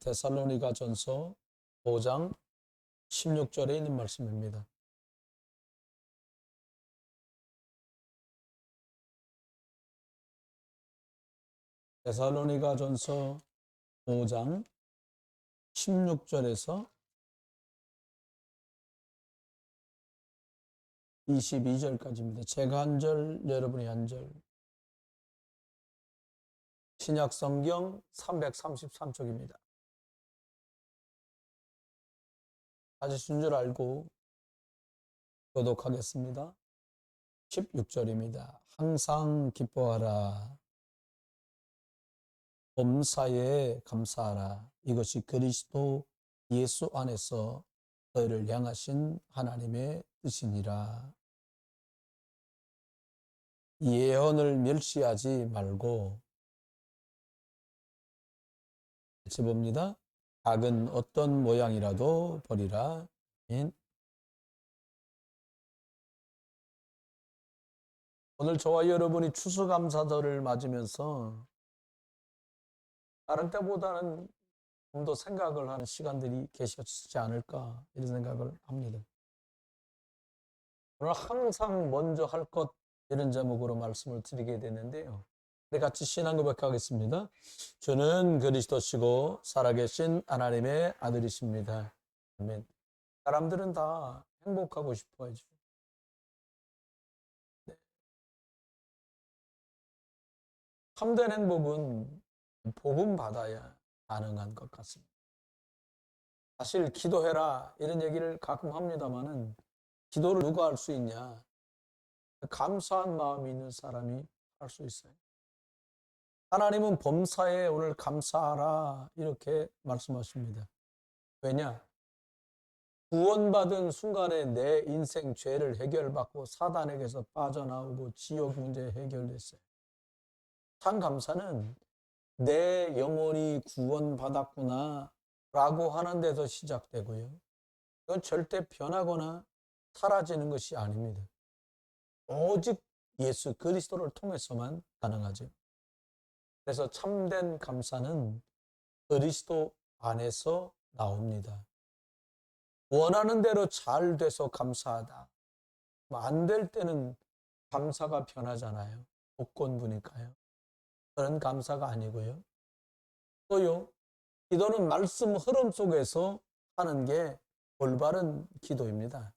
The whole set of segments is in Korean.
데살로니가전서 5장 16절에 있는 말씀입니다. 데살로니가전서 5장 16절에서 22절까지입니다. 제가 한 절, 여러분이 한 절. 신약성경 333쪽입니다. 찾으신 줄 알고 교독하겠습니다. 16절입니다. 항상 기뻐하라. 범사에 감사하라. 이것이 그리스도 예수 안에서 너희를 향하신 하나님의 뜻이니라. 예언을 멸시하지 말고 같이 봅니다. 악은 어떤 모양이라도 버리라. 오늘 저와 여러분이 추수감사절을 맞으면서 다른 때보다는 좀 더 생각을 하는 시간들이 계셨지 않을까 이런 생각을 합니다. 오늘 항상 먼저 할 것 이런 제목으로 말씀을 드리게 되는데요. 우리 같이 신앙 고백하겠습니다. 주는 그리스도시고 살아계신 하나님의 아들이십니다. 아멘. 사람들은 다 행복하고 싶어 하죠. 네. 참된 행복은 복음 받아야 가능한 것 같습니다. 사실 기도해라 이런 얘기를 가끔 합니다만은 기도를 누가 할 수 있냐? 감사한 마음이 있는 사람이 할 수 있어요. 하나님은 범사에 오늘 감사하라 이렇게 말씀하십니다. 왜냐? 구원받은 순간에 내 인생 죄를 해결받고 사단에게서 빠져나오고 지옥 문제 해결됐어요. 참 감사는 내 영혼이 구원받았구나 라고 하는 데서 시작되고요. 그건 절대 변하거나 사라지는 것이 아닙니다. 오직 예수 그리스도를 통해서만 가능하죠. 그래서 참된 감사는 그리스도 안에서 나옵니다. 원하는 대로 잘 돼서 감사하다. 안 될 때는 감사가 변하잖아요. 조건부니까요. 그런 감사가 아니고요. 또요, 기도는 말씀 흐름 속에서 하는 게 올바른 기도입니다.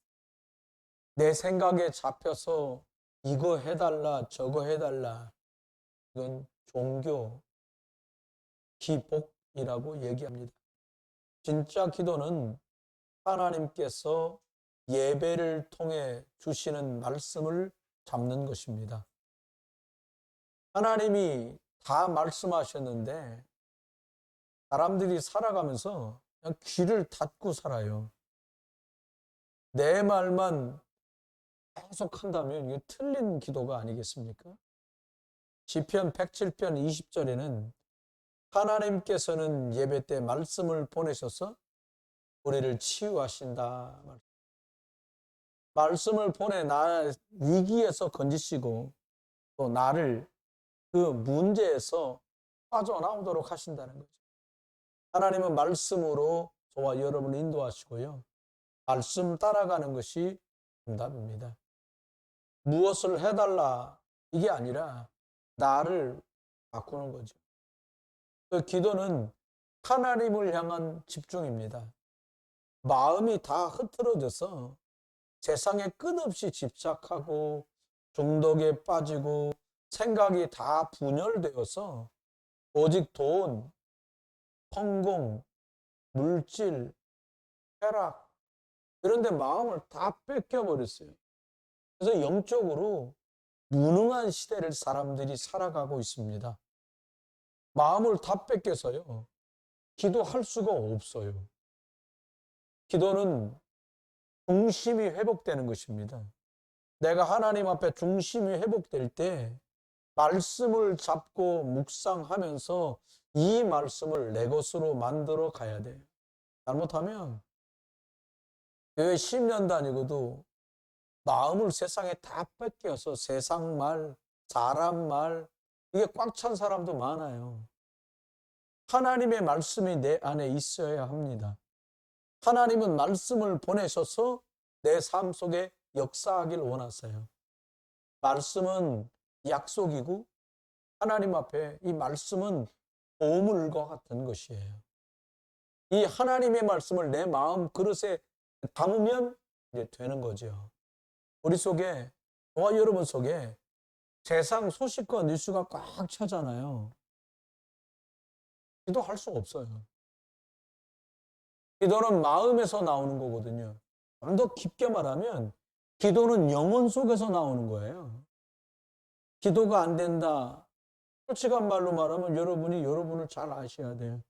내 생각에 잡혀서 이거 해달라, 저거 해달라. 이건 종교, 기복이라고 얘기합니다. 진짜 기도는 하나님께서 예배를 통해 주시는 말씀을 잡는 것입니다. 하나님이 다 말씀하셨는데 사람들이 살아가면서 그냥 귀를 닫고 살아요. 내 말만 계속 한다면 이게 틀린 기도가 아니겠습니까? 시편 107편 20절에는 하나님께서는 예배 때 말씀을 보내셔서 우리를 치유하신다. 말씀을 보내 나 위기에서 건지시고 또 나를 그 문제에서 빠져나오도록 하신다는 거죠. 하나님은 말씀으로 저와 여러분을 인도하시고요. 말씀 따라가는 것이 응답입니다. 무엇을 해달라 이게 아니라 나를 바꾸는 거죠. 그 기도는 하나님을 향한 집중입니다. 마음이 다 흐트러져서 세상에 끝없이 집착하고 중독에 빠지고 생각이 다 분열되어서 오직 돈, 성공, 물질, 쾌락 이런 데 마음을 다 뺏겨버렸어요. 그래서 영적으로 무능한 시대를 사람들이 살아가고 있습니다. 마음을 다 뺏겨서요. 기도할 수가 없어요. 기도는 중심이 회복되는 것입니다. 내가 하나님 앞에 중심이 회복될 때 말씀을 잡고 묵상하면서 이 말씀을 내 것으로 만들어 가야 돼요. 잘못하면 교회 10년 다니고도 마음을 세상에 다 뺏겨서 세상 말, 사람 말 이게 꽉 찬 사람도 많아요. 하나님의 말씀이 내 안에 있어야 합니다. 하나님은 말씀을 보내셔서 내 삶 속에 역사하길 원하세요. 말씀은 약속이고 하나님 앞에 이 말씀은 보물과 같은 것이에요. 이 하나님의 말씀을 내 마음 그릇에 담으면 이제 되는 거죠. 우리 속에, 저와 여러분 속에 세상 소식과 뉴스가 꽉 차잖아요. 기도할 수 없어요. 기도는 마음에서 나오는 거거든요. 좀 더 깊게 말하면 기도는 영혼 속에서 나오는 거예요. 기도가 안 된다. 솔직한 말로 말하면 여러분이 여러분을 잘 아셔야 돼요.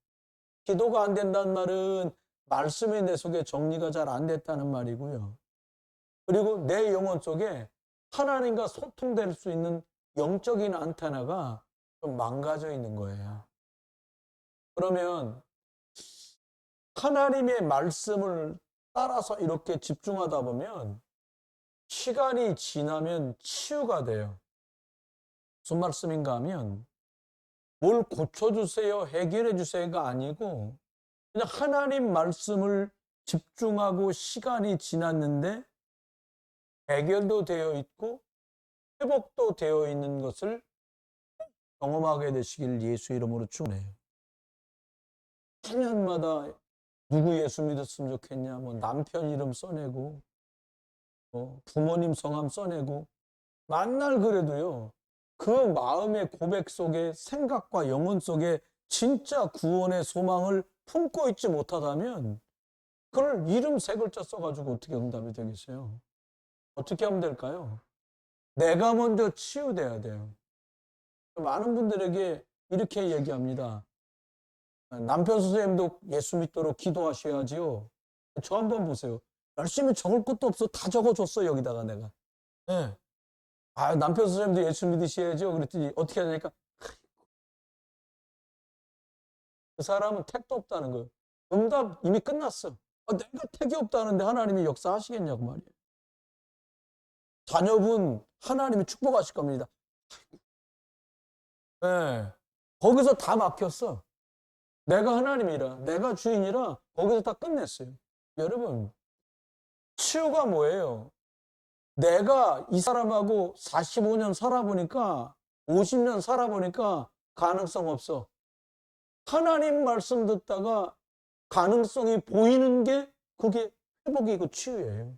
기도가 안 된다는 말은 말씀이 내 속에 정리가 잘 안 됐다는 말이고요. 그리고 내 영혼 속에 하나님과 소통될 수 있는 영적인 안테나가 좀 망가져 있는 거예요. 그러면 하나님의 말씀을 따라서 이렇게 집중하다 보면 시간이 지나면 치유가 돼요. 무슨 말씀인가 하면 뭘 고쳐주세요, 해결해주세요가 아니고 그냥 하나님 말씀을 집중하고 시간이 지났는데 해결도 되어 있고 회복도 되어 있는 것을 경험하게 되시길 예수 이름으로 축원해요. 1년마다 누구 예수 믿었으면 좋겠냐, 뭐 남편 이름 써내고, 부모님 성함 써내고, 만날 그래도요, 그 마음의 고백 속에 생각과 영혼 속에 진짜 구원의 소망을 품고 있지 못하다면, 그걸 이름 세 글자 써가지고 어떻게 응답이 되겠어요? 어떻게 하면 될까요? 내가 먼저 치유돼야 돼요. 많은 분들에게 이렇게 얘기합니다. 남편 선생님도 예수 믿도록 기도하셔야지요. 저 한번 보세요. 열심히 적을 것도 없어. 다 적어줬어, 여기다가 내가. 네. 아, 남편 선생님도 예수 믿으셔야죠. 그랬더니 어떻게 해야 되니까 그 사람은 택도 없다는 거예요. 응답 이미 끝났어. 내가 택이 없다는데 하나님이 역사하시겠냐고 말이에요. 자녀분 하나님이 축복하실 겁니다. 네. 거기서 다 막혔어. 내가 하나님이라, 내가 주인이라 거기서 다 끝냈어요. 여러분, 치유가 뭐예요? 내가 이 사람하고 45년 살아보니까 50년 살아보니까 가능성 없어. 하나님 말씀 듣다가 가능성이 보이는 게 그게 회복이고 치유예요.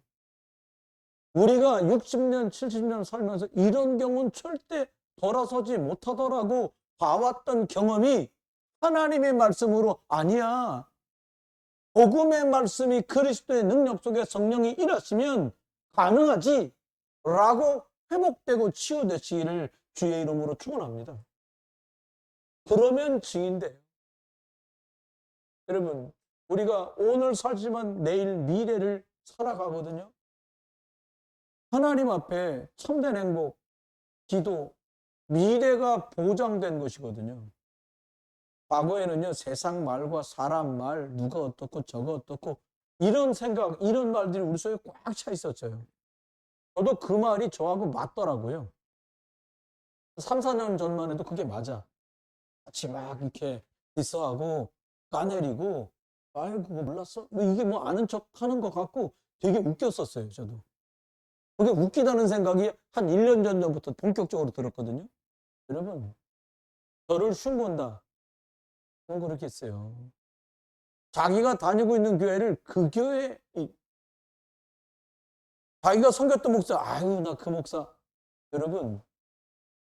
우리가 60년, 70년 살면서 이런 경우는 절대 돌아서지 못하더라고 봐왔던 경험이 하나님의 말씀으로 아니야. 복음의 말씀이 그리스도의 능력 속에 성령이 일하시면 가능하지 라고 회복되고 치유되시기를 주의 이름으로 축원합니다. 그러면 증인돼요. 여러분, 우리가 오늘 살지만 내일 미래를 살아가거든요. 하나님 앞에 참된 행복, 기도, 미래가 보장된 것이거든요. 과거에는요, 세상 말과 사람 말, 누가 어떻고 저거 어떻고 이런 생각, 이런 말들이 우리 속에 꽉 차 있었어요. 저도 그 말이 저하고 맞더라고요. 3, 4년 전만 해도 그게 맞아. 같이 막 이렇게 디스하고 까내리고 아이고 그거 몰랐어? 이게 뭐 아는 척 하는 것 같고 되게 웃겼었어요, 저도. 그게 웃기다는 생각이 한 1년 전부터 본격적으로 들었거든요. 여러분, 저를 흉본다. 그건 그렇겠어요. 자기가 다니고 있는 교회를 그 교회, 자기가 섬겼던 목사, 아유, 나 그 목사. 여러분,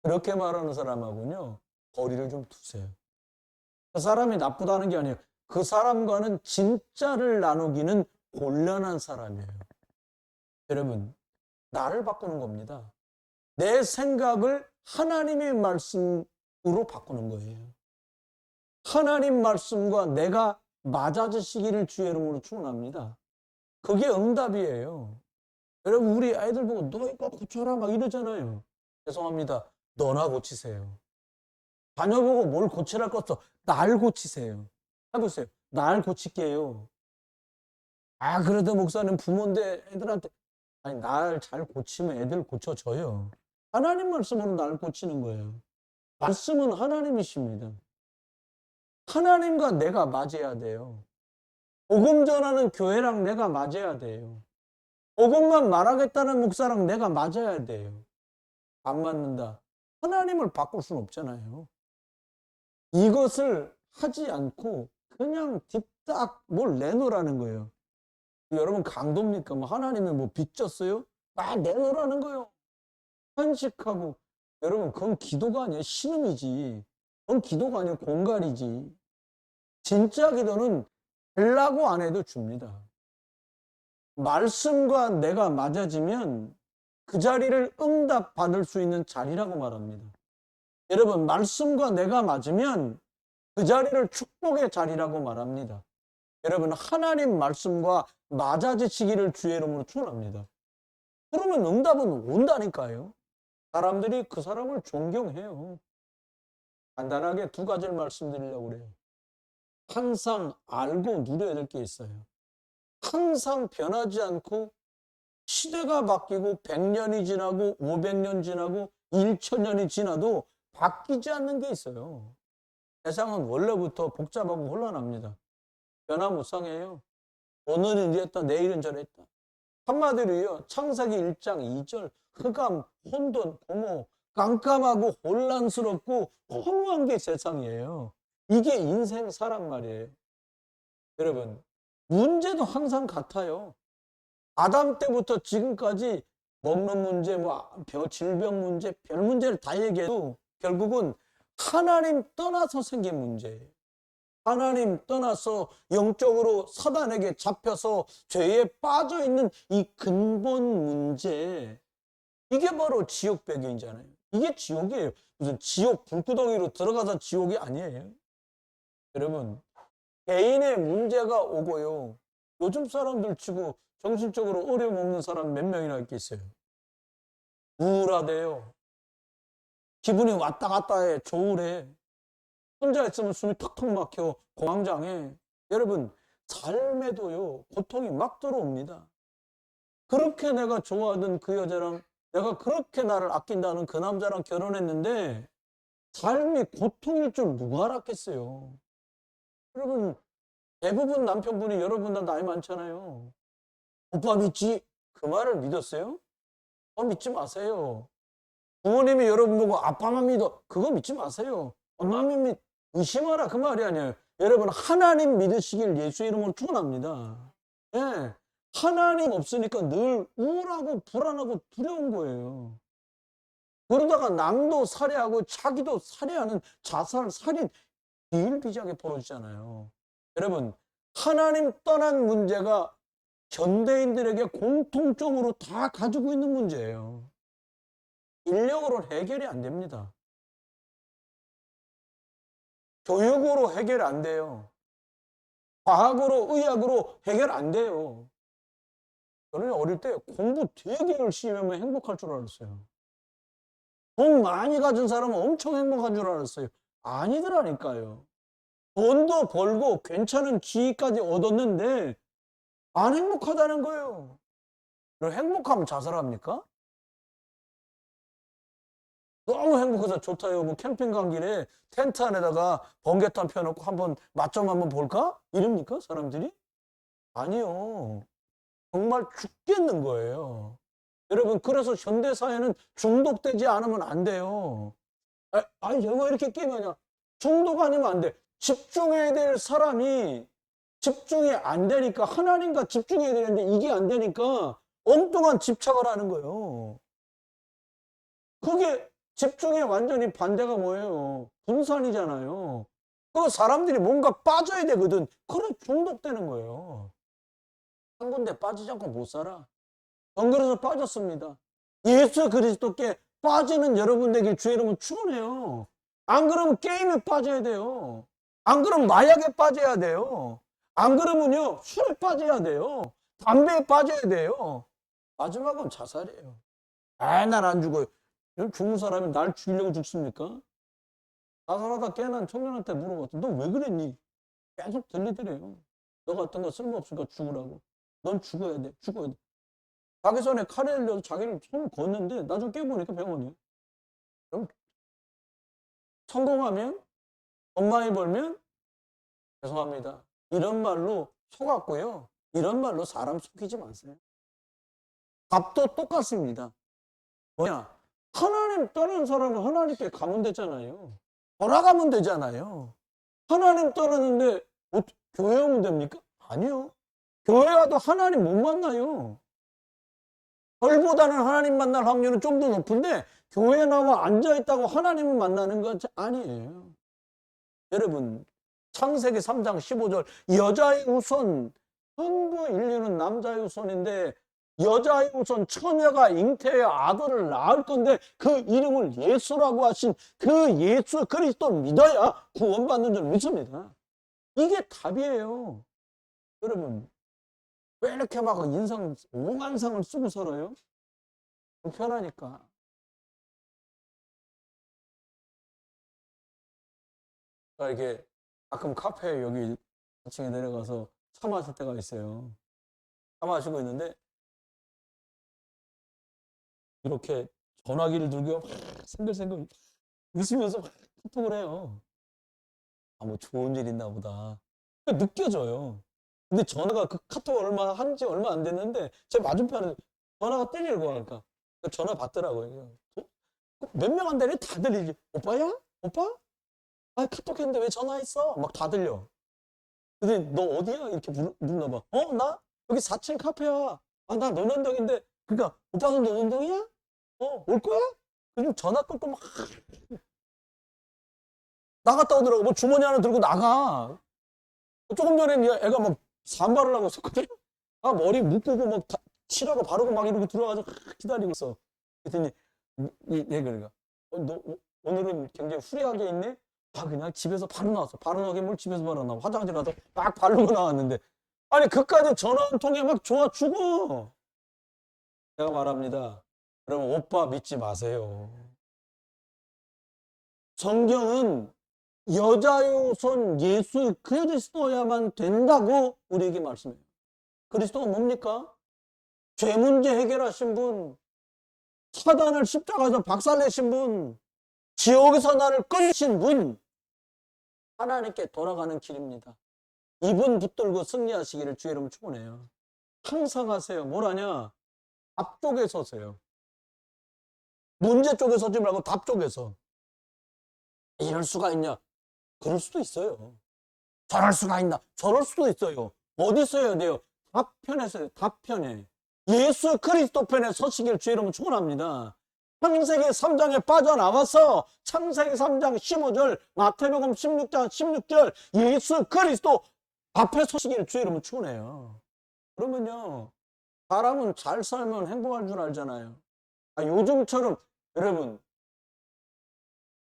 그렇게 말하는 사람하고는요, 거리를 좀 두세요. 그 사람이 나쁘다는 게 아니에요. 그 사람과는 진짜를 나누기는 곤란한 사람이에요. 여러분, 나를 바꾸는 겁니다. 내 생각을 하나님의 말씀으로 바꾸는 거예요. 하나님 말씀과 내가 맞아지시기를 주의 이름으로 축원합니다. 그게 응답이에요. 여러분, 우리 아이들 보고 너 이거 고쳐라 막 이러잖아요. 죄송합니다. 너나 고치세요. 자녀 보고 뭘 고치랄 것 없어. 날 고치세요. 해보세요. 날 고칠게요. 아, 그래도 목사님 부모인데 애들한테, 아니, 날 잘 고치면 애들 고쳐져요. 하나님 말씀으로 날 고치는 거예요. 말씀은 하나님이십니다. 하나님과 내가 맞아야 돼요. 복음 전하는 교회랑 내가 맞아야 돼요. 복음만 말하겠다는 목사랑 내가 맞아야 돼요. 안 맞는다. 하나님을 바꿀 수는 없잖아요. 이것을 하지 않고 그냥 딥딱 뭘 내놓으라는 거예요. 여러분 강도입니까? 뭐 하나님이 뭐 빚졌어요? 내놓으라는 거예요. 한식하고. 여러분 그건 기도가 아니에요. 신음이지. 그건 기도가 아니에요. 공갈이지. 진짜 기도는 달라고 안 해도 줍니다. 말씀과 내가 맞아지면 그 자리를 응답 받을 수 있는 자리라고 말합니다. 여러분 말씀과 내가 맞으면 그 자리를 축복의 자리라고 말합니다. 여러분 하나님 말씀과 맞아지시기를 주의 이름으로 축원합니다. 그러면 응답은 온다니까요. 사람들이 그 사람을 존경해요. 간단하게 두 가지를 말씀드리려고 그래요. 항상 알고 누려야 될 게 있어요. 항상 변하지 않고 시대가 바뀌고 100년이 지나고 500년 지나고 1000년이 지나도 바뀌지 않는 게 있어요. 세상은 원래부터 복잡하고 혼란합니다. 변화무쌍해요. 오늘은 이랬다 내일은 저랬다. 한마디로요. 창세기 1장 2절 흑암, 혼돈, 공허, 깜깜하고 혼란스럽고 허무한 게 세상이에요. 이게 인생 사람 말이에요. 여러분 문제도 항상 같아요. 아담 때부터 지금까지 먹는 문제, 질병 문제, 별 문제를 다 얘기해도 결국은 하나님 떠나서 생긴 문제예요. 하나님 떠나서 영적으로 사단에게 잡혀서 죄에 빠져 있는 이 근본 문제, 이게 바로 지옥 배경이잖아요. 이게 지옥이에요. 무슨 지옥 불구덩이로 들어가서 지옥이 아니에요. 여러분 개인의 문제가 오고요. 요즘 사람들 치고 정신적으로 어려움 없는 사람 몇 명이나 있겠어요. 우울하대요. 기분이 왔다 갔다 해. 조울해. 혼자 있으면 숨이 턱턱 막혀. 공황장애. 여러분 삶에도요 고통이 막 들어옵니다. 그렇게 내가 좋아하던 그 여자랑 내가 그렇게 나를 아낀다는 그 남자랑 결혼했는데 삶이 고통일 줄 누가 알았겠어요. 여러분 대부분 남편분이 여러분 다 나이 많잖아요. 오빠 믿지? 그 말을 믿었어요? 믿지 마세요. 부모님이 여러분 보고 아빠만 믿어. 그거 믿지 마세요. 엄마만 의심하라. 그 말이 아니에요. 여러분 하나님 믿으시길 예수 이름으로 축원합니다. 예. 하나님 없으니까 늘 우울하고 불안하고 두려운 거예요. 그러다가 남도 살해하고 자기도 살해하는 자살, 살인 비일비재하게 벌어지잖아요. 여러분 하나님 떠난 문제가 현대인들에게 공통점으로 다 가지고 있는 문제예요. 인력으로 해결이 안 됩니다. 교육으로 해결 안 돼요. 과학으로, 의학으로 해결 안 돼요. 저는 어릴 때 공부 되게 열심히 하면 행복할 줄 알았어요. 돈 많이 가진 사람은 엄청 행복한 줄 알았어요. 아니더라니까요. 돈도 벌고 괜찮은 지위까지 얻었는데 안 행복하다는 거예요. 그럼 행복하면 자살합니까? 너무 행복해서 좋다요. 뭐 캠핑 간 길에 텐트 안에다가 번개탄 펴놓고 한번 맛 좀 한번 볼까? 이럽니까 사람들이? 아니요. 정말 죽겠는 거예요. 여러분 그래서 현대사회는 중독되지 않으면 안 돼요. 아니 왜 이렇게 게임하냐. 중독 아니면 안 돼. 집중해야 될 사람이 집중이 안 되니까 하나님과 집중해야 되는데 이게 안 되니까 엉뚱한 집착을 하는 거예요. 그게 집중에 완전히 반대가 뭐예요? 분산이잖아요. 그 사람들이 뭔가 빠져야 되거든. 그래 중독되는 거예요. 한 군데 빠지지 않고 못 살아. 안 그래서 빠졌습니다. 예수 그리스도께 빠지는 여러분에게 주의 이름은 축원해요. 안 그러면 게임에 빠져야 돼요. 안 그러면 마약에 빠져야 돼요. 안 그러면요 술에 빠져야 돼요. 담배에 빠져야 돼요. 마지막은 자살이에요. 날 안 죽어요. 죽는 사람이 날 죽이려고 죽습니까? 자살하다 깨어난 청년한테 물어봤더니 너 왜 그랬니? 계속 들리더래요. 너 같은 거 쓸모없으니까 죽으라고. 넌 죽어야 돼. 죽어야 돼. 자기 손에 칼에 들려서 자기를 손을 걷는데 나중에 깨보니까 병원이에요. 그럼 성공하면 돈 많이 벌면 죄송합니다. 이런 말로 속았고요. 이런 말로 사람 속이지 마세요. 답도 똑같습니다. 뭐냐? 하나님 떠난 사람은 하나님께 가면 되잖아요. 돌아가면 되잖아요. 하나님 떠났는데 교회 오면 됩니까? 아니요. 교회 와도 하나님 못 만나요. 별보다는 하나님 만날 확률은 좀 더 높은데 교회 나와 앉아있다고 하나님을 만나는 건 아니에요. 여러분, 창세기 3장 15절 여자의 우선, 전부 인류는 남자의 우선인데 여자의 우선 처녀가 잉태의 아들을 낳을 건데 그 이름을 예수라고 하신 그 예수 그리스도 믿어야 구원받는 줄 믿습니다. 이게 답이에요. 여러분, 왜 이렇게 막 인상 오만상을 쓰고 살아요? 불편하니까. 이렇게 가끔 카페 여기 2층에 내려가서 차 마실 때가 있어요. 차 마시고 있는데 이렇게 전화기를 들고 생글생글 웃으면서 카톡을 해요. 아, 뭐 좋은 일 있나 보다. 느껴져요. 근데 전화가 그 카톡 한지 얼마 안 됐는데 제 맞은편에 전화가 때리고 하니까 전화 받더라고요. 몇 명 안 되니 다 들리지. 오빠야? 오빠? 아, 카톡 했는데 왜 전화했어? 막 다 들려. 근데 너 어디야? 이렇게 물나 봐. 나? 여기 4층 카페야. 아, 나 논현동인데. 그러니까 오빠는 논현동이야? 올 거야? 요즘 전화 끊고 막 나갔다 오더라고. 뭐 주머니 하나 들고 나가. 조금 전에 애가 막 산발을 하고 있었거든. 아, 머리 묶고 막 칠하고 바르고 막 이러고 들어와가지고 기다리고 있어. 그랬더니 그러니까 너 오늘은 굉장히 후리하게 있네? 아, 그냥 집에서 바로 나왔어. 바로 나오게 뭘 집에서 바로 나와. 화장실 가서 막 바르고 나왔는데 아니 그까지 전화 한 통에 막 좋아 죽어. 제가 말합니다. 여러분, 오빠 믿지 마세요. 성경은 여자의 손 예수 그리스도야만 된다고 우리에게 말씀해요. 그리스도가 뭡니까? 죄 문제 해결하신 분, 사단을 십자가에서 박살내신 분, 지옥에서 나를 끌으신 분, 하나님께 돌아가는 길입니다. 이분 붙들고 승리하시기를 주의 이름으로 축원해요. 항상 하세요. 뭐라냐? 답 쪽에 서세요. 문제 쪽에 서지 말고 답 쪽에서. 이럴 수가 있냐? 그럴 수도 있어요. 저럴 수가 있나? 저럴 수도 있어요. 어디 서야 돼요? 답 편에 서요. 답 편에. 예수 그리스도 편에 서시길 주의 이름으로 축원합니다. 창세기 3장에 빠져나와서 창세기 3장 15절, 마태복음 16장 16절 예수 그리스도 앞에 서시기를 주의 이름으로 축원해요. 그러면요, 사람은 잘 살면 행복할 줄 알잖아요. 요즘처럼 여러분,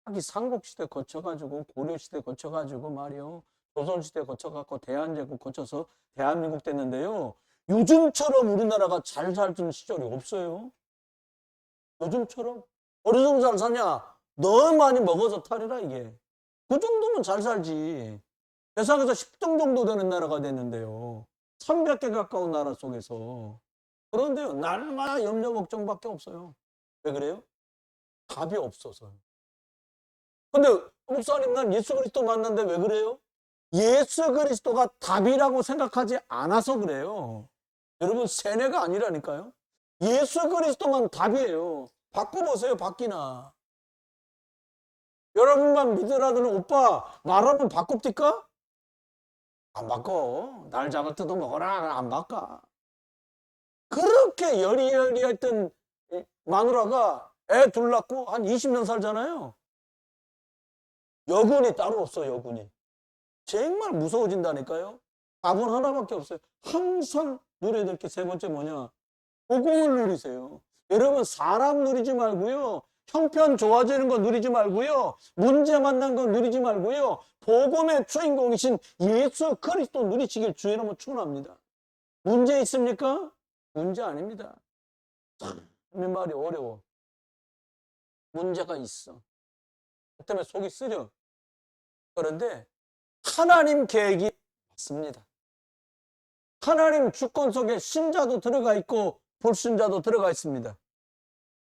자기 삼국시대 거쳐가지고 고려시대 거쳐가지고 말이요, 조선시대 거쳐갖고 대한제국 거쳐서 대한민국 됐는데요, 요즘처럼 우리나라가 잘 살던 시절이 없어요. 요즘처럼 어느 정도 잘 사냐? 너무 많이 먹어서 탈이라 이게. 그 정도면 잘 살지. 세상에서 10등 정도 되는 나라가 됐는데요. 300개 가까운 나라 속에서. 그런데요, 날마다 염려 걱정밖에 없어요. 왜 그래요? 답이 없어서요. 근데 목사님, 난 예수 그리스도 만났는데 왜 그래요? 예수 그리스도가 답이라고 생각하지 않아서 그래요. 여러분, 세뇌가 아니라니까요. 예수 그리스도만 답이에요. 바꿔보세요. 바뀌나. 여러분만 믿으라더니 오빠 말하면 바꿉니까? 안 바꿔. 날 작을 때도 먹어라. 안 바꿔. 그렇게 여리여리했던 마누라가 애 둘 낳고 한 20년 살잖아요. 여군이 따로 없어. 여군이. 정말 무서워진다니까요. 답은 하나밖에 없어요. 항상 누려야 될 게 세 번째 뭐냐? 복음을 누리세요. 여러분, 사람 누리지 말고요. 형편 좋아지는 거 누리지 말고요. 문제 만난 거 누리지 말고요. 복음의 주인공이신 예수 그리스도 누리시길 주의 이름으로 축원합니다. 문제 있습니까? 문제 아닙니다. 참 말이 어려워. 문제가 있어. 그 때문에 속이 쓰려. 그런데 하나님 계획이 맞습니다. 하나님 주권 속에 신자도 들어가 있고 불신자도 들어가 있습니다.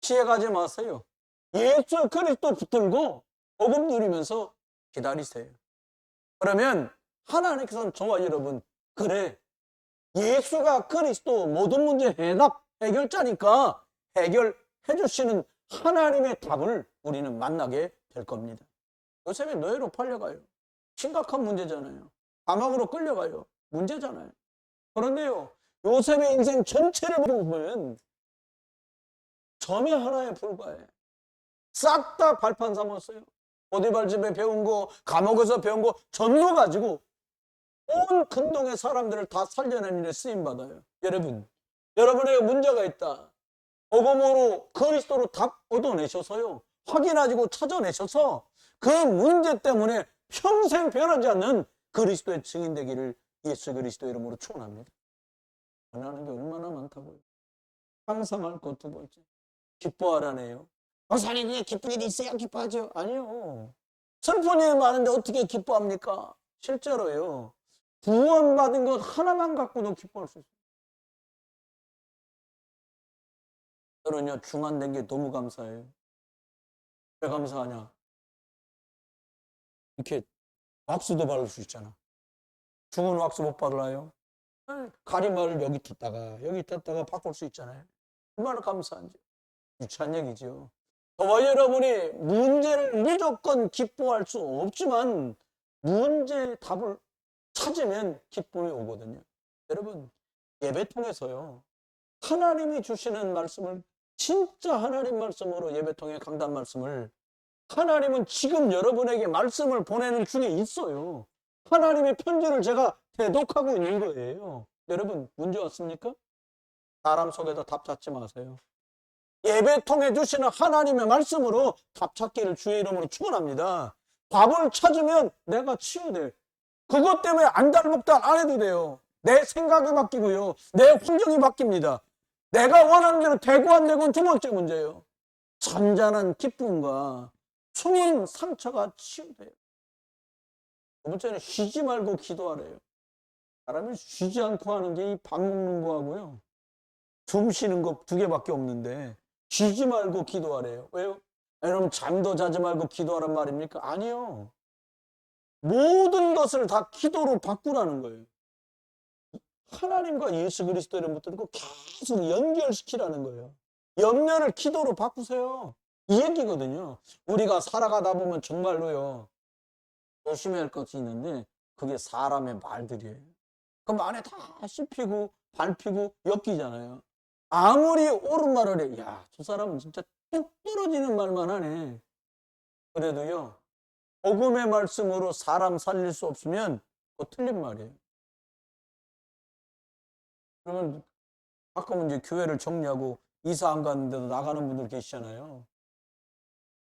피해가지 마세요. 예수 그리스도 붙들고 복음 누리면서 기다리세요. 그러면 하나님께서는 저와 여러분, 그래, 예수가 그리스도 모든 문제 해결자니까 해결해 주시는 하나님의 답을 우리는 만나게 될 겁니다. 요셉이 노예로 팔려가요. 심각한 문제잖아요. 감옥으로 끌려가요. 문제잖아요. 그런데요, 요셉의 인생 전체를 보면 점이 하나에 불과해. 싹 다 발판 삼았어요. 보디발 집에 배운 거, 감옥에서 배운 거 전부 가지고 온 근동의 사람들을 다 살려내는 일에 쓰임받아요. 여러분에게 문제가 있다. 복음으로 그리스도로 답 얻어내셔서요, 확인하시고 찾아내셔서 그 문제 때문에 평생 변하지 않는 그리스도의 증인 되기를 예수 그리스도 이름으로 축원합니다. 원하는 게 얼마나 많다고요. 항상할 것 두 번째, 기뻐하라네요. 목사님, 그냥 기쁜 일이 있어야 기뻐하죠? 아니요. 슬픈 일이 많은데 어떻게 기뻐합니까? 실제로요, 구원받은 것 하나만 갖고도 기뻐할 수 있어요. 저는요, 중환된 게 너무 감사해요. 왜 감사하냐? 이렇게 왁스도 바를 수 있잖아. 중은 왁스 못 발라요? 가리마를 여기 탔다가 바꿀 수 있잖아요. 얼마나 감사한지. 유치한 얘기죠. 저와 여러분이 문제를 무조건 기뻐할 수 없지만 문제의 답을 찾으면 기쁨이 오거든요. 여러분, 예배 통해서요, 하나님이 주시는 말씀을, 진짜 하나님 말씀으로 예배 통해 강단 말씀을, 하나님은 지금 여러분에게 말씀을 보내는 중에 있어요. 하나님의 편지를 제가 대독하고 있는 거예요. 여러분, 문제 왔습니까? 사람 속에다 답 찾지 마세요. 예배 통해 주시는 하나님의 말씀으로 답 찾기를 주의 이름으로 축원합니다. 답을 찾으면 내가 치유돼. 그것 때문에 안달복달 안 해도 돼요. 내 생각이 바뀌고요, 내 환경이 바뀝니다. 내가 원하는 대로 되고 안 되고는 두 번째 문제예요. 잔잔한 기쁨과 숨은 상처가 치유돼요. 두 번째는 쉬지 말고 기도하래요. 사람이 쉬지 않고 하는 게 이 밥 먹는 거하고요, 숨 쉬는 거 두 개밖에 없는데 쉬지 말고 기도하래요. 왜요? 여러분, 잠도 자지 말고 기도하란 말입니까? 아니요. 모든 것을 다 기도로 바꾸라는 거예요. 하나님과 예수 그리스도 이름 붙들고 계속 연결시키라는 거예요. 염려를 기도로 바꾸세요. 이 얘기거든요. 우리가 살아가다 보면 정말로요, 조심해야 할 것이 있는데 그게 사람의 말들이에요. 그 말에 다 씹히고 밟히고 엮이잖아요. 아무리 옳은 말을 해, 야, 저 사람은 진짜 뚝 떨어지는 말만 하네. 그래도요, 복음의 말씀으로 사람 살릴 수 없으면 그거 틀린 말이에요. 그러면 가끔은 이제 교회를 정리하고 이사 안 갔는데도 나가는 분들 계시잖아요.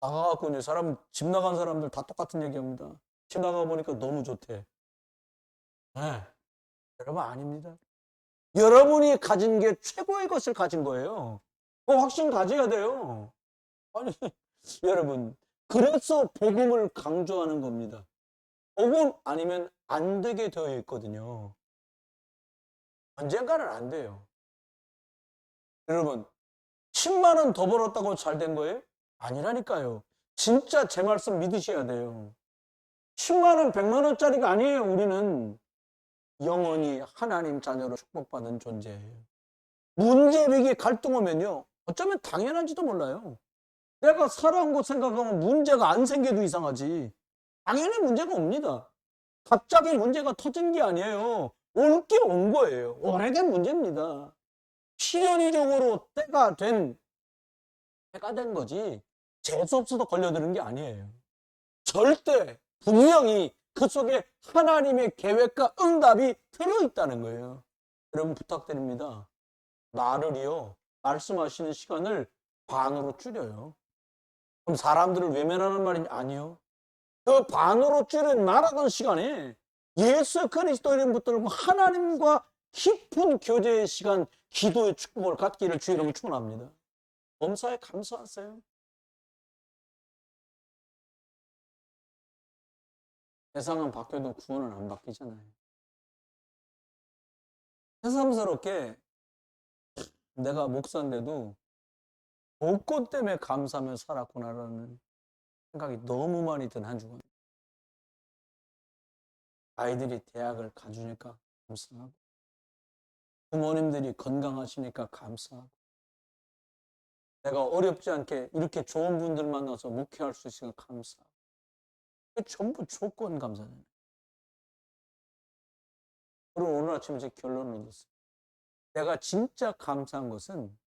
나가갖고 이제 집 나간 사람들 다 똑같은 얘기합니다. 집 나가 보니까 너무 좋대. 네. 여러분, 아닙니다. 여러분이 가진 게 최고의 것을 가진 거예요. 그 확신 가져야 돼요. 아니, 여러분, 그래서 복음을 강조하는 겁니다. 복음 아니면 안 되게 되어 있거든요. 언젠가는 안 돼요. 여러분, 10만 원 더 벌었다고 잘 된 거예요? 아니라니까요. 진짜 제 말씀 믿으셔야 돼요. 10만 원, 100만 원짜리가 아니에요. 우리는 영원히 하나님 자녀로 축복받은 존재예요. 문제, 위기, 갈등 오면요, 어쩌면 당연한지도 몰라요. 내가 살아온 거 생각하면 문제가 안 생겨도 이상하지. 당연히 문제가 옵니다. 갑자기 문제가 터진 게 아니에요. 올 게 온 거예요. 오래된 문제입니다. 필연적으로 때가 된 거지, 재수 없어서 걸려드는 게 아니에요. 절대 분명히 그 속에 하나님의 계획과 응답이 들어있다는 거예요. 여러분, 부탁드립니다. 나를요, 말씀하시는 시간을 반으로 줄여요. 그럼 사람들을 외면하는 말이 아니요. 그 반으로 줄인 말하던 시간에 예수 그리스도 이름 붙들고 하나님과 깊은 교제의 시간, 기도의 축복을 갖기를 주의 이름으로 축원합니다. 범사에 감사하세요. 세상은 바뀌어도 구원은 안 바뀌잖아요. 새삼스럽게 내가 목사인데도 복권 때문에 감사하며 살았구나라는 생각이 너무 많이 든 한 주간. 아이들이 대학을 가주니까 감사하고, 부모님들이 건강하시니까 감사하고, 내가 어렵지 않게 이렇게 좋은 분들 만나서 목회할 수 있으니까 감사하고, 전부 조건 감사잖아요. 그리고 오늘 아침에 제 결론을 얻었어요. 내가 진짜 감사한 것은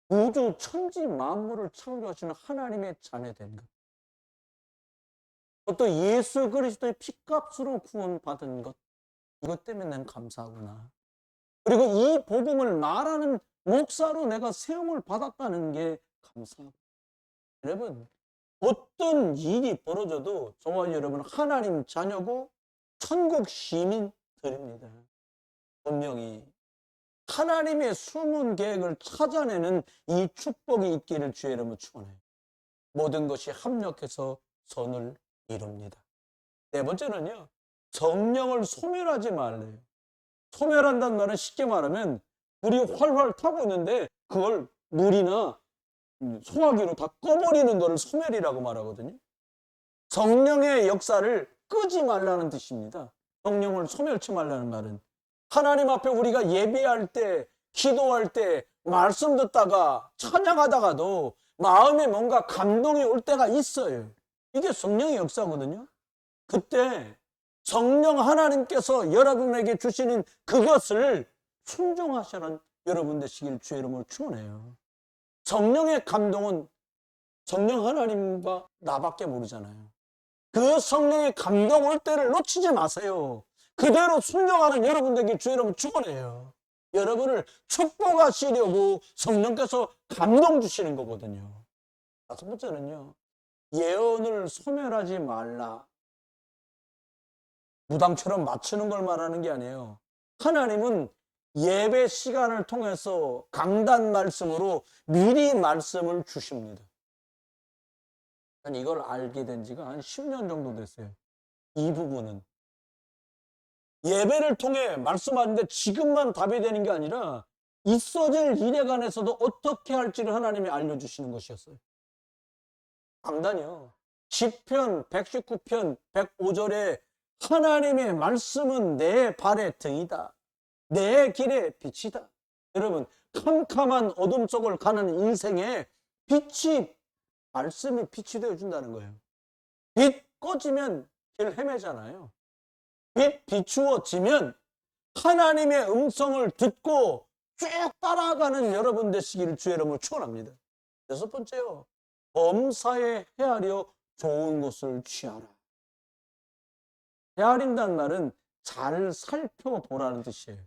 우주 천지 만물을 창조하시는 하나님의 자녀된 것. 또 예수 그리스도의 피값으로 구원받은 것. 이것 때문에 난 감사하구나. 그리고 이 복음을 말하는 목사로 내가 세움을 받았다는 게 감사하고. 여러분, 어떤 일이 벌어져도 저와 여러분 하나님 자녀고 천국 시민들입니다. 분명히 하나님의 숨은 계획을 찾아내는 이 축복이 있기를 주의 이름으로 축원해요. 모든 것이 합력해서 선을 이룹니다. 네 번째는요, 성령을 소멸하지 말래요. 소멸한다는 말은 쉽게 말하면 불이 활활 타고 있는데 그걸 물이나 소화기로 다 꺼버리는 것을 소멸이라고 말하거든요. 성령의 역사를 끄지 말라는 뜻입니다. 성령을 소멸치 말라는 말은 하나님 앞에 우리가 예배할 때, 기도할 때, 말씀 듣다가 찬양하다가도 마음에 뭔가 감동이 올 때가 있어요. 이게 성령의 역사거든요. 그때 성령 하나님께서 여러분에게 주시는 그것을 순종하시는 여러분 되시길 주의 이름으로 축원해요. 성령의 감동은 성령 하나님과 나밖에 모르잖아요. 그 성령의 감동 올 때를 놓치지 마세요. 그대로 순종하는 여러분 되길 주의 이름으로 축원해요. 여러분을 축복하시려고 성령께서 감동 주시는 거거든요. 다섯 번째는요, 예언을 소멸하지 말라. 무당처럼 맞추는 걸 말하는 게 아니에요. 하나님은 예배 시간을 통해서 강단 말씀으로 미리 말씀을 주십니다. 이걸 알게 된 지가 한 10년 정도 됐어요. 이 부분은. 예배를 통해 말씀하는데 지금만 답이 되는 게 아니라 있어질 일에 관해서도 어떻게 할지를 하나님이 알려주시는 것이었어요. 강단이요. 시편 119편 105절에 하나님의 말씀은 내 발의 등이다. 내 길의 빛이다. 여러분, 캄캄한 어둠 속을 가는 인생에 말씀이 빛이 되어준다는 거예요. 빛 꺼지면 길 헤매잖아요. 빛 비추어지면 하나님의 음성을 듣고 쭉 따라가는 여러분 되시기를 주의 이름으로 축원합니다. 여섯 번째요, 범사에 헤아려 좋은 것을 취하라. 헤아린다는 말은 잘 살펴보라는 뜻이에요.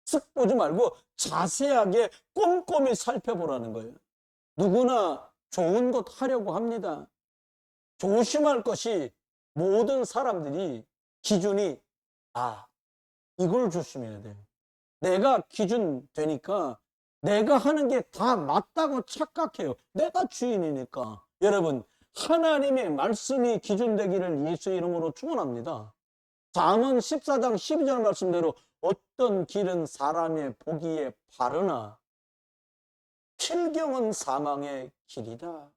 쓱 보지 말고 자세하게 꼼꼼히 살펴보라는 거예요. 누구나 좋은 것 하려고 합니다. 조심할 것이 모든 사람들이 기준이 이걸 조심해야 돼요. 내가 기준 되니까 내가 하는 게 다 맞다고 착각해요. 내가 주인이니까. 여러분, 하나님의 말씀이 기준 되기를 예수 이름으로 축원합니다. 잠언 14장 12절 말씀대로 어떤 길은 사람의 보기에 바르나 필경은 사망의 길이다.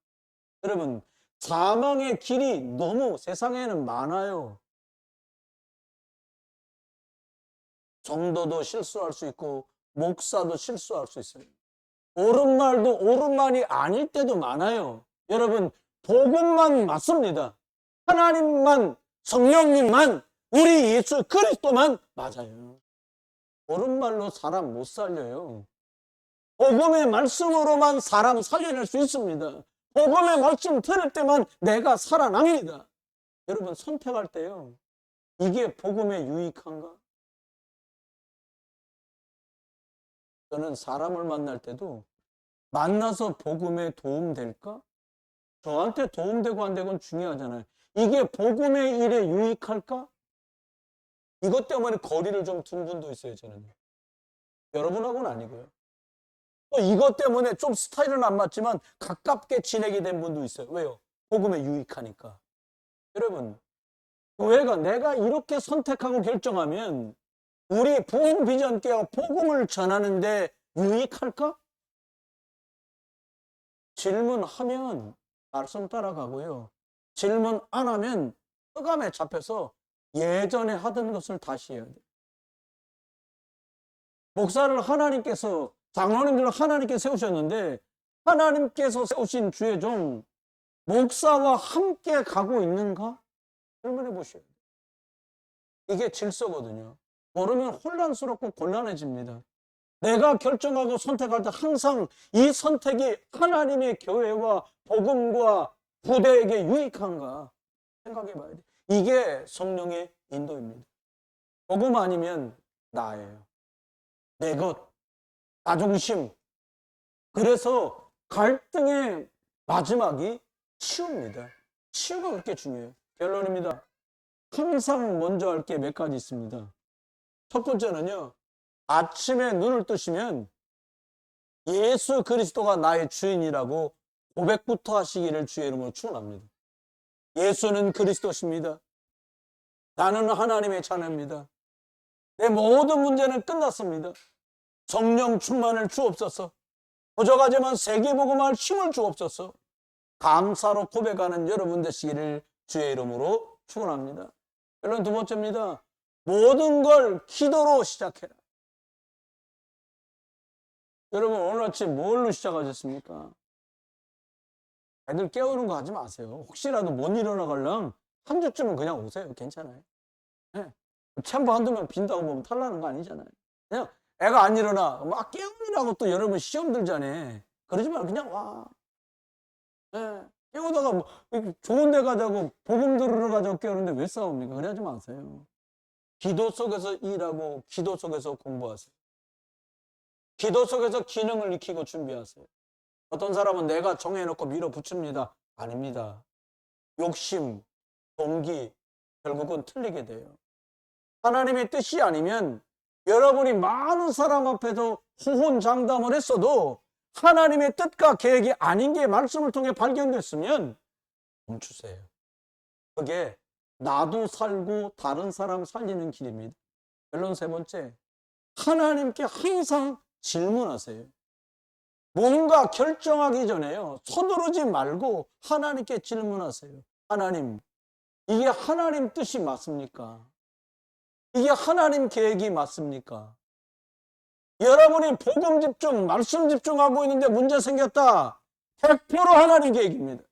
여러분, 사망의 길이 너무 세상에는 많아요. 성도도 실수할 수 있고 목사도 실수할 수 있어요. 옳은 말도 옳은 말이 아닐 때도 많아요. 여러분, 복음만 맞습니다. 하나님만, 성령님만, 우리 예수 그리스도만 맞아요. 옳은 말로 사람 못 살려요. 복음의 말씀으로만 사람 살려낼 수 있습니다. 복음의 말씀 들을 때만 내가 살아납니다. 여러분, 선택할 때요, 이게 복음에 유익한가? 저는 사람을 만날 때도 만나서 복음에 도움될까? 저한테 도움되고 안 되고는 중요하잖아요. 이게 복음의 일에 유익할까? 이것 때문에 거리를 좀 둔 분도 있어요, 저는. 여러분하고는 아니고요. 또 이것 때문에 좀 스타일은 안 맞지만 가깝게 지내게 된 분도 있어요. 왜요? 복음에 유익하니까. 여러분, 교회가 내가 이렇게 선택하고 결정하면 우리 부흥 비전교회가 복음을 전하는데 유익할까? 질문하면 말씀 따라가고요. 질문 안 하면 흑암에 잡혀서 예전에 하던 것을 다시 해야 돼. 목사를 하나님께서, 장로님들을 하나님께 세우셨는데 하나님께서 세우신 주의 종 목사와 함께 가고 있는가? 질문해 보셔야 돼요. 이게 질서거든요. 모르면 혼란스럽고 곤란해집니다. 내가 결정하고 선택할 때 항상 이 선택이 하나님의 교회와 복음과 부대에게 유익한가 생각해 봐야 돼요. 이게 성령의 인도입니다. 복음 아니면 나예요. 내 것, 나 중심. 그래서 갈등의 마지막이 치유입니다. 치유가 그렇게 중요해요. 결론입니다. 항상 먼저 할 게 몇 가지 있습니다. 첫 번째는요, 아침에 눈을 뜨시면 예수 그리스도가 나의 주인이라고 고백부터 하시기를 주의 이름으로 축원합니다. 예수는 그리스도십니다. 나는 하나님의 자녀입니다. 내 모든 문제는 끝났습니다. 성령 충만을 주옵소서. 부족하지만 세계복음할 힘을 주옵소서. 감사로 고백하는 여러분 되시기를 주의 이름으로 축원합니다. 결론 두 번째입니다. 모든 걸 기도로 시작해라. 여러분 오늘 아침 뭘로 시작하셨습니까? 애들 깨우는 거 하지 마세요. 혹시라도 못 일어나갈랑 한 주쯤은 그냥 오세요. 괜찮아요. 네. 챔버 한두 명 빈다고 보면 탈나는 거 아니잖아요. 그냥 애가 안 일어나 막 깨우느라고 또 여러분 시험 들잖아요. 그러지 말고 그냥 와. 네. 깨우다가 뭐 좋은 데 가자고 복음 들으러 가자고 깨우는데 왜 싸웁니까? 그러지 마세요. 기도 속에서 일하고 기도 속에서 공부하세요. 기도 속에서 기능을 익히고 준비하세요. 어떤 사람은 내가 정해놓고 밀어붙입니다. 아닙니다. 욕심, 동기, 결국은 틀리게 돼요. 하나님의 뜻이 아니면 여러분이 많은 사람 앞에서 호혼장담을 했어도 하나님의 뜻과 계획이 아닌 게 말씀을 통해 발견됐으면 멈추세요. 그게 나도 살고 다른 사람 살리는 길입니다. 결론 세 번째, 하나님께 항상 질문하세요. 뭔가 결정하기 전에요. 서두르지 말고 하나님께 질문하세요. 하나님, 이게 하나님 뜻이 맞습니까? 이게 하나님 계획이 맞습니까? 여러분이 복음 집중, 말씀 집중하고 있는데 문제 생겼다. 100% 하나님 계획입니다.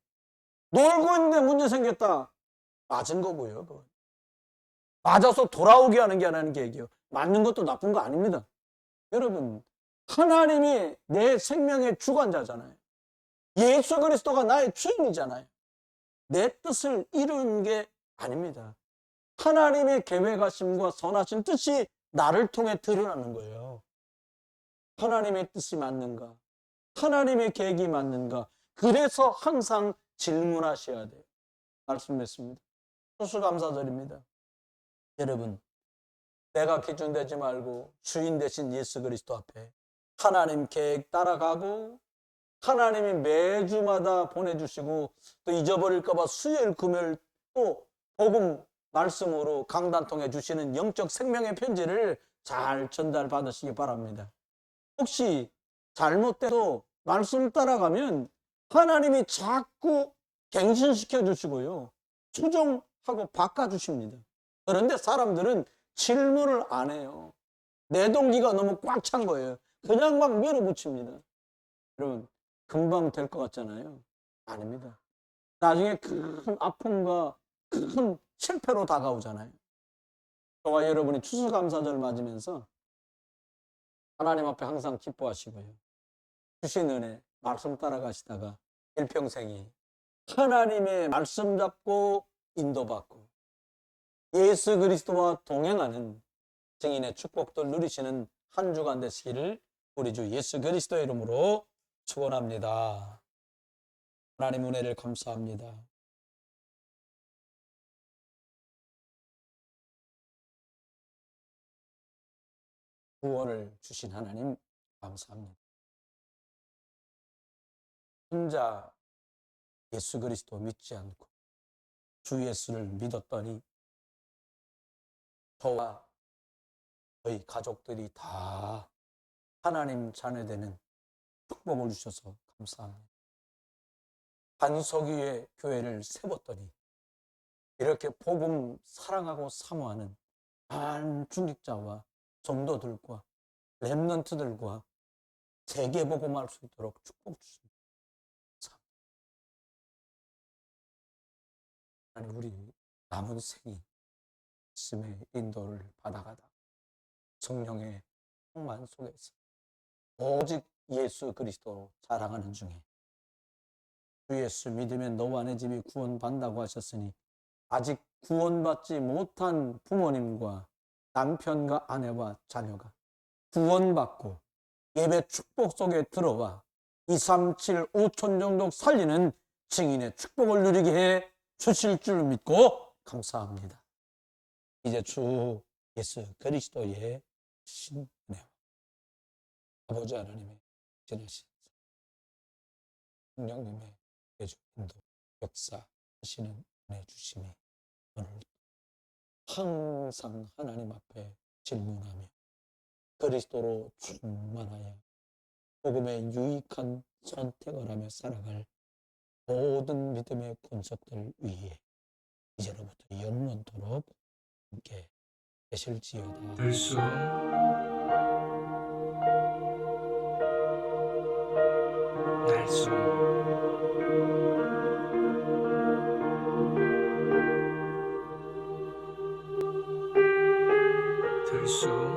놀고 있는데 문제 생겼다. 맞은 거고요. 그건. 맞아서 돌아오게 하는 게 하나님 계획이요. 맞는 것도 나쁜 거 아닙니다. 여러분, 하나님이 내 생명의 주관자잖아요. 예수 그리스도가 나의 주인이잖아요. 내 뜻을 이루는 게 아닙니다. 하나님의 계획하심과 선하신 뜻이 나를 통해 드러나는 거예요. 하나님의 뜻이 맞는가? 하나님의 계획이 맞는가? 그래서 항상 질문하셔야 돼요. 말씀했습니다. 추수감사드립니다. 여러분, 내가 기준 되지 말고 주인 되신 예수 그리스도 앞에 하나님 계획 따라가고 하나님이 매주마다 보내주시고 또 잊어버릴까봐 수요일 금요일 또 복음 말씀으로 강단 통해 주시는 영적 생명의 편지를 잘 전달 받으시기 바랍니다. 혹시 잘못돼도 말씀 따라가면 하나님이 자꾸 갱신시켜 주시고요. 수정하고 바꿔주십니다. 그런데 사람들은 질문을 안 해요. 내 동기가 너무 꽉 찬 거예요. 그냥 막 밀어붙입니다. 여러분, 금방 될 것 같잖아요. 아닙니다. 나중에 큰 아픔과 큰 실패로 다가오잖아요. 저와 여러분이 추수감사절 맞으면서 하나님 앞에 항상 기뻐하시고요. 주신 은혜, 말씀 따라가시다가 일평생이 하나님의 말씀 잡고 인도받고 예수 그리스도와 동행하는 증인의 축복들 누리시는 한 주간 되시기를 우리 주 예수 그리스도의 이름으로 축원합니다. 하나님 은혜를 감사합니다. 구원을 주신 하나님 감사합니다. 혼자 예수 그리스도 믿지 않고 주 예수를 믿었더니 저와 저희 가족들이 다 하나님 자녀되는 축복을 주셔서 감사합니다. 반석 위에 교회를 세웠더니 이렇게 복음 사랑하고 사모하는 많은 중직자와 성도들과 렘넌트들과 세계 복음할 수 있도록 축복 주십니다. 아니 우리 남은 생이 말씀의 인도를 받아가다 성령의 충만 속에서 오직 예수 그리스도 자랑하는 중에 주 예수 믿으면 너와 내 집이 구원받는다고 하셨으니 아직 구원받지 못한 부모님과 남편과 아내와 자녀가 구원받고 예배 축복 속에 들어와 2, 3, 7, 5천 정도 살리는 증인의 축복을 누리게 해 주실 줄 믿고 감사합니다. 이제 주 예수 그리스도의 신은혜와 아버지 하나님의 진하신 성령님의 대주 인도 역사하시는 은혜 주심이 오늘 항상 하나님 앞에 질문하며 그리스도로 충만하여 복음의 유익한 선택을 하며 살아갈 모든 믿음의 권속들 위에 이제로부터 영원토록 함께 계실지어다. 들수 날수 들수